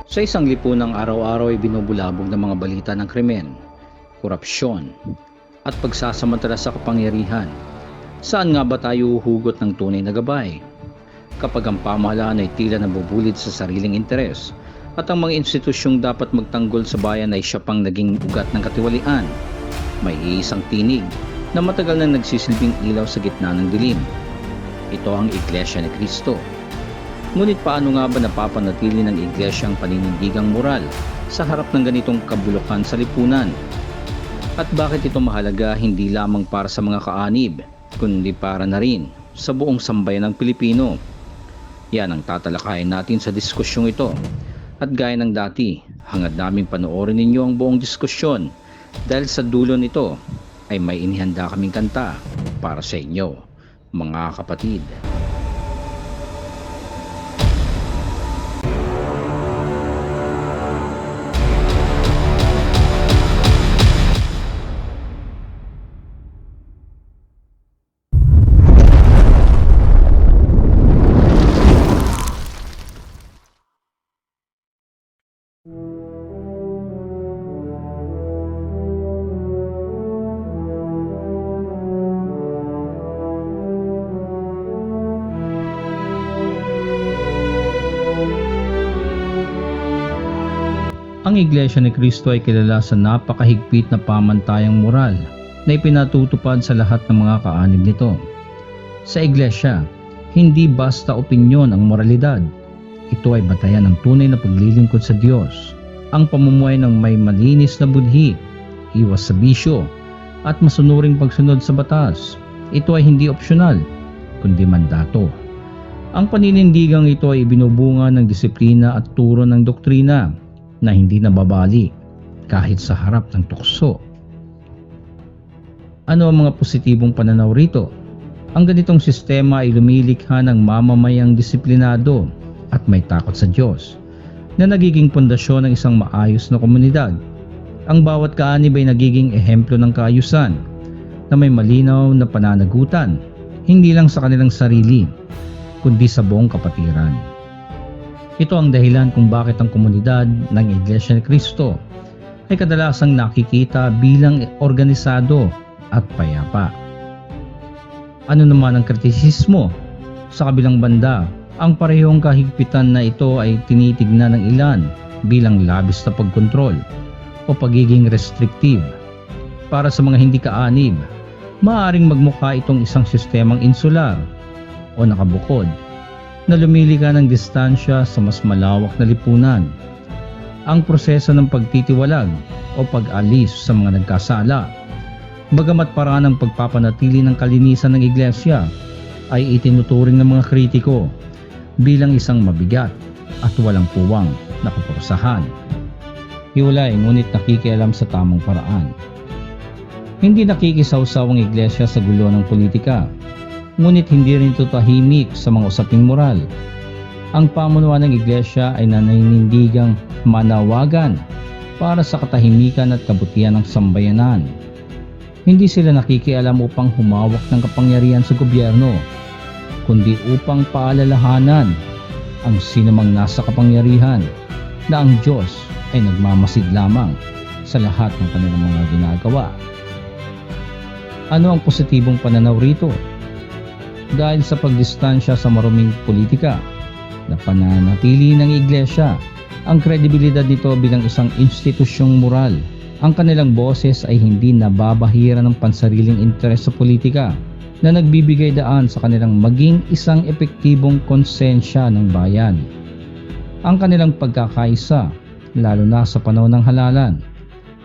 Sa isang lipunang araw-araw ay binubulabog ng mga balita ng krimen, korupsyon, at pagsasamantala sa kapangyarihan. Saan nga ba tayo huhugot ng tunay na gabay? Kapag ang pamahalaan ay tila nabubulid sa sariling interes at ang mga institusyong dapat magtanggol sa bayan ay siya pang naging ugat ng katiwalian, may iisang tinig na matagal na nagsisilbing ilaw sa gitna ng dilim. Ito ang Iglesia ni Cristo. Ngunit paano nga ba napapanatili ng Iglesia ang paninindigang moral sa harap ng ganitong kabulukan sa lipunan? At bakit ito mahalaga hindi lamang para sa mga kaanib, kundi para na rin sa buong sambayan ng Pilipino? Yan ang tatalakayin natin sa diskusyong ito. At gaya ng dati, hangad namin panoorin ninyo ang buong diskusyon dahil sa dulo nito ay may inihanda kaming kanta para sa inyo, mga kapatid. Ang Iglesia ni Cristo ay kilala sa napakahigpit na pamantayang moral na ipinatutupad sa lahat ng mga kaanib nito. Sa Iglesia, hindi basta opinyon ang moralidad. Ito ay batayan ng tunay na paglilingkod sa Diyos, ang pamumuhay ng may malinis na budhi, iwas sa bisyo, at masunuring pagsunod sa batas. Ito ay hindi opsyonal, kundi mandato. Ang paninindigang ito ay ibinubunga ng disiplina at turo ng doktrina na hindi nababali kahit sa harap ng tukso. Ano ang mga positibong pananaw rito? Ang ganitong sistema ay lumilikha ng mamamayang disiplinado at may takot sa Diyos na nagiging pundasyon ng isang maayos na komunidad. Ang bawat kaanib ay nagiging ehemplo ng kaayusan na may malinaw na pananagutan, hindi lang sa kanilang sarili, kundi sa buong kapatiran. Ito ang dahilan kung bakit ang komunidad ng Iglesia ni Cristo ay kadalasang nakikita bilang organisado at payapa. Ano naman ang kritisismo? Sa kabilang banda, ang parehong kahigpitan na ito ay tinitignan ng ilan bilang labis na pagkontrol o pagiging restrictive. Para sa mga hindi kaanib, maaaring magmukha itong isang sistemang insular o nakabukod na lumili ka ng distansya sa mas malawak na lipunan. Ang proseso ng pagtitiwalag o pag-alis sa mga nagkasala, bagamat paraan ng pagpapanatili ng kalinisan ng Iglesia, ay itinuturing ng mga kritiko bilang isang mabigat at walang puwang na kaparusahan. Hiwalay ngunit nakikialam sa tamang paraan. Hindi nakikisawsaw ang Iglesia sa gulo ng politika, ngunit hindi rin ito tahimik sa mga usaping moral. Ang pamunuan ng Iglesia ay naninindigang manawagan para sa katahimikan at kabutihan ng sambayanan. Hindi sila nakikialam upang humawak ng kapangyarihan sa gobyerno, kundi upang paalalahanan ang sinumang nasa kapangyarihan na ang Diyos ay nagmamasid lamang sa lahat ng kanilang mga ginagawa. Ano ang positibong pananaw rito? Dahil sa pagdistansya sa maruming politika, na pananatili ng Iglesia ang kredibilidad nito bilang isang institusyong moral. Ang kanilang boses ay hindi nababahira ng pansariling interes sa politika na nagbibigay daan sa kanilang maging isang epektibong konsensya ng bayan. Ang kanilang pagkakaisa, lalo na sa panahon ng halalan,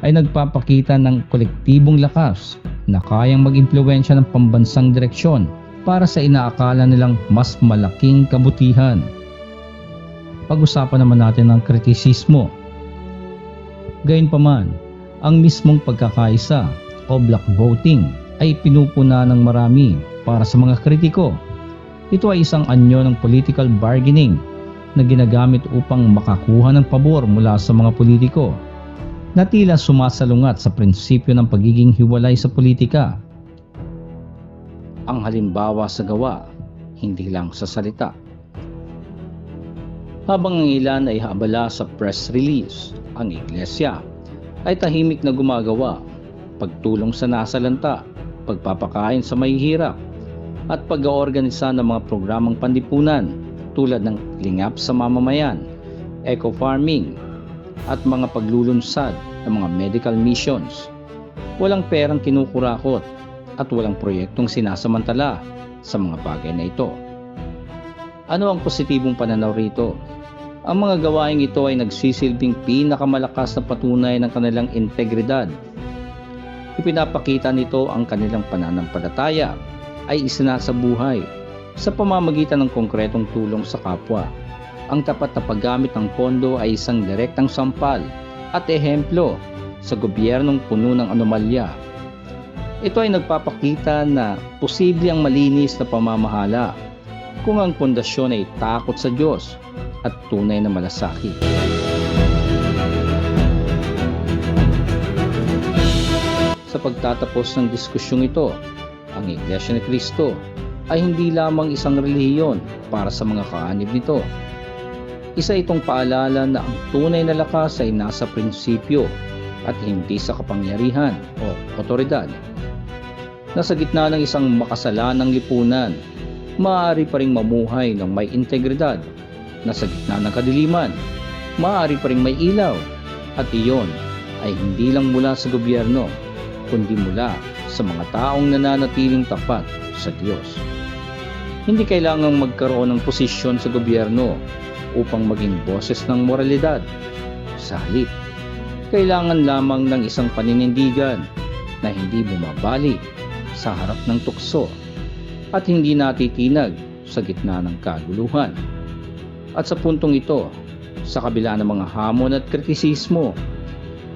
ay nagpapakita ng kolektibong lakas na kayang mag-impluwensya ng pambansang direksyon para sa inaakala nilang mas malaking kabutihan. Pag-usapan naman natin ang kritisismo. Gayunpaman, ang mismong pagkakaisa o block voting ay pinupuna ng marami para sa mga kritiko. Ito ay isang anyo ng political bargaining na ginagamit upang makakuha ng pabor mula sa mga politiko na tila sumasalungat sa prinsipyo ng pagiging hiwalay sa politika. Ang halimbawa sa gawa, hindi lang sa salita. Habang ang ilan ay habala sa press release, ang iglesia ay tahimik na gumagawa, pagtulong sa nasalanta, pagpapakain sa mahihirap, at pag-oorganisa ng mga programang panlipunan tulad ng lingap sa mamamayan, eco-farming, at mga paglulunsad ng mga medical missions. Walang perang kinukurakot at walang proyektong sinasamantala sa mga bagay na ito. Ano ang positibong pananaw rito? Ang mga gawaing ito ay nagsisilbing pinakamalakas na patunay ng kanilang integridad. Ipinapakita nito ang kanilang pananampalataya ay isinasabuhay sa pamamagitan ng konkretong tulong sa kapwa. Ang tapat na paggamit ng pondo ay isang direktang sampal at ehemplo sa gobyernong puno ng anomalya. Ito ay nagpapakita na posible ang malinis na pamamahala kung ang pundasyon ay takot sa Diyos at tunay na malasakit. Sa pagtatapos ng diskusyong ito, ang Iglesia ni Cristo ay hindi lamang isang relihiyon para sa mga kaanib nito. Isa itong paalala na ang tunay na lakas ay nasa prinsipyo at hindi sa kapangyarihan o otoridad. Nasa gitna ng isang makasalanang lipunan, maaari pa ring mamuhay ng may integridad. Nasa gitna ng kadiliman, maaari pa ring may ilaw, at iyon ay hindi lang mula sa gobyerno, kundi mula sa mga taong nananatiling tapat sa Diyos. Hindi kailangang magkaroon ng posisyon sa gobyerno upang maging boses ng moralidad. Sa halip, kailangan lamang ng isang paninindigan na hindi bumabalik sa harap ng tukso at hindi natitinag sa gitna ng kaguluhan. At sa puntong ito, sa kabila ng mga hamon at kritisismo,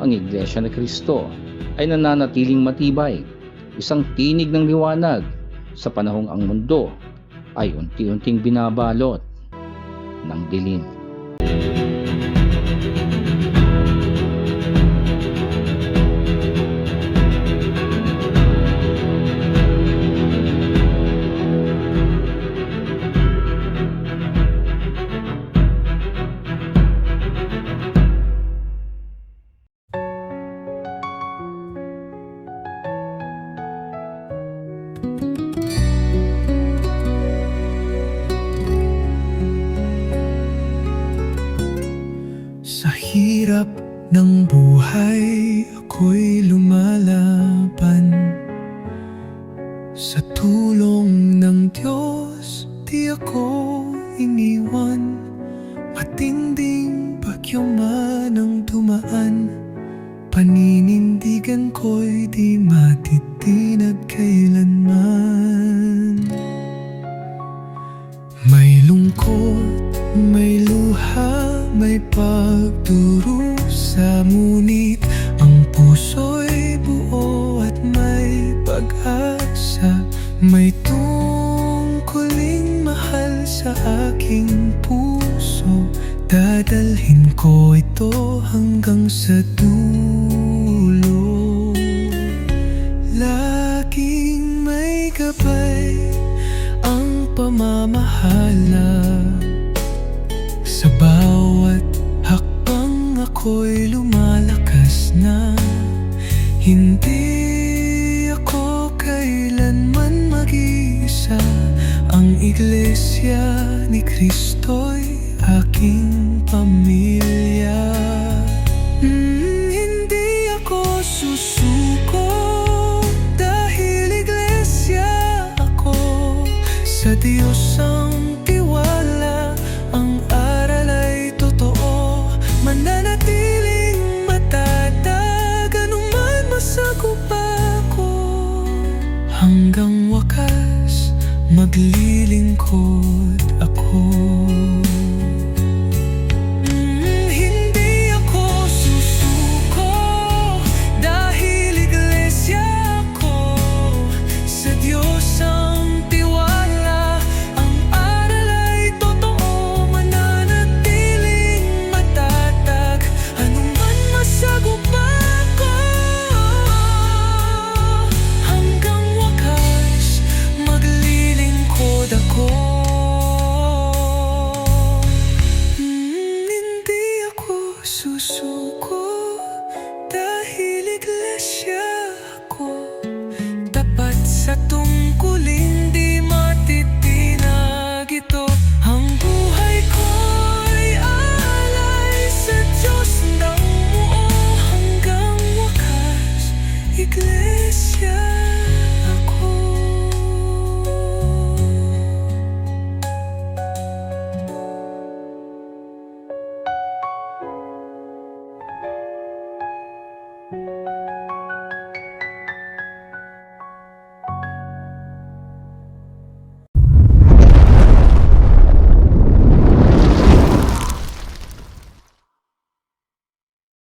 ang Iglesia ni Cristo ay nananatiling matibay, isang tinig ng liwanag sa panahong ang mundo ay unti-unting binabalot ng dilim. Sa hirap ng buhay, ako'y lumalaban. Sa tulong ng Diyos, di ako iniwan. Matinding bagyo man ang dumaan, paninindigan ko'y di matitinag kailanman. May lungkot, may luha, may pagdurusa, ngunit ang puso'y buo at may pag-asa. May tungkuling mahal sa aking puso, dadalhin ko ito hanggang sa dulo. Laging may gabay ang pamamahala, sa bawat hakbang ako'y lumalakas na. Hindi ako kailanman mag-iisa, ang Iglesia ni Cristo'y aking pamilya. Hindi ako susuko dahil Iglesia ako. Sa Diyos ang tiwala, ang aral ay totoo. Mananatiling matatag, anuman masagupa ko. Hanggang wakas, maglilingkod ako. iglesia ako.